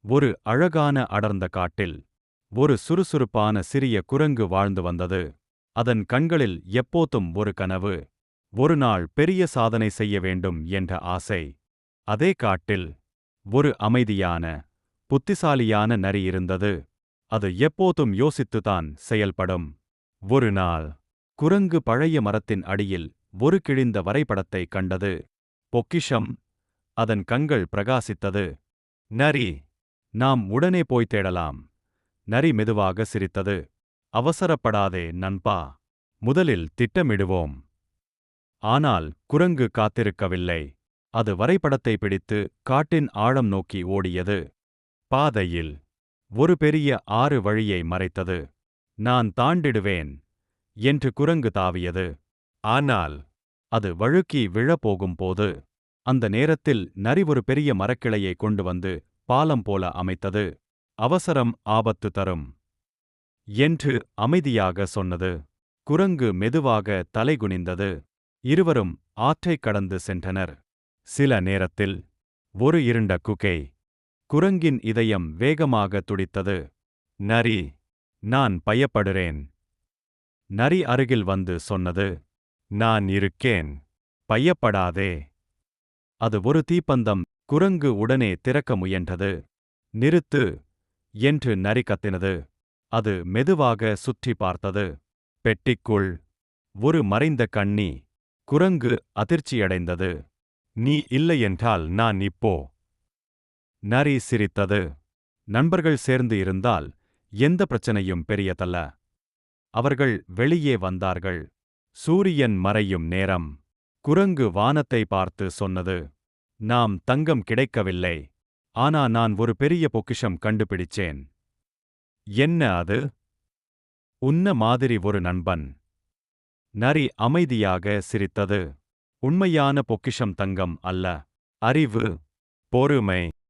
ஒரு அழகான அடர்ந்த காட்டில் ஒரு சுறுசுறுப்பான சிறிய குரங்கு வாழ்ந்து வந்தது. அதன் கண்களில் எப்போதும் ஒரு கனவு. ஒரு நாள் பெரிய சாதனை செய்ய வேண்டும் என்ற ஆசை. அதே காட்டில் ஒரு அமைதியான, புத்திசாலியான நரி இருந்தது. அது எப்போதும் யோசித்துதான் செயல்படும். ஒரு நாள் குரங்கு பழைய மரத்தின் அடியில் ஒரு கிழிந்த வரைபடத்தை கண்டது. பொக்கிஷம். அதன் கண்கள் பிரகாசித்தது. நரி, நாம் உடனே போய் தேடலாம். நரி மெதுவாக சிரித்தது. அவசரப்படாதே நண்பா. முதலில் திட்டமிடுவோம். ஆனால் குரங்கு காத்திருக்கவில்லை. அது வரைபடத்தை பிடித்து காட்டின் ஆழம் நோக்கி ஓடியது. பாதையில் ஒரு பெரிய ஆறு வழியை மறைத்தது. நான் தாண்டிடுவேன் என்று குரங்கு தாவியது. ஆனால் அது வழுக்கி விழப்போகும்போது அந்த நேரத்தில் நரி ஒரு பெரிய மரக்கிளையை கொண்டு வந்து பாலம் போல அமைத்தது. அவசரம் ஆபத்து தரும் என்று அமைதியாக சொன்னது. குரங்கு மெதுவாக தலைகுனிந்தது. இருவரும் ஆற்றைக் கடந்து சென்றனர். சில நேரத்தில் ஒரு இருண்ட குகை. குரங்கின் இதயம் வேகமாக துடித்தது. நரி, நான் பயப்படுறேன். நரி அருகில் வந்து சொன்னது. நான் இருக்கேன். பயப்படாதே. அது ஒரு தீப்பந்தம். குரங்கு உடனே திறக்க முயன்றது. நிறுத்து என்று நரி கத்தினது. அது மெதுவாக சுற்றி பார்த்தது. பெட்டிக்குள் ஒரு மறைந்த கண்ணி. குரங்கு அதிர்ச்சியடைந்தது. நீ இல்லையென்றால் நான் இப்போ. நரி சிரித்தது. நண்பர்கள் சேர்ந்து இருந்தால் எந்த பிரச்சனையும் பெரியதல்ல. அவர்கள் வெளியே வந்தார்கள். சூரியன் மறையும் நேரம். குரங்கு வானத்தை பார்த்து சொன்னது. நாம் தங்கம் கிடைக்கவில்லை. ஆனா நான் ஒரு பெரிய பொக்கிஷம் கண்டுபிடிச்சேன். என்ன அது? உன்ன மாதிரி ஒரு நண்பன். நரி அமைதியாக சிரித்தது. உண்மையான பொக்கிஷம் தங்கம் அல்ல. அறிவு, பொறுமை,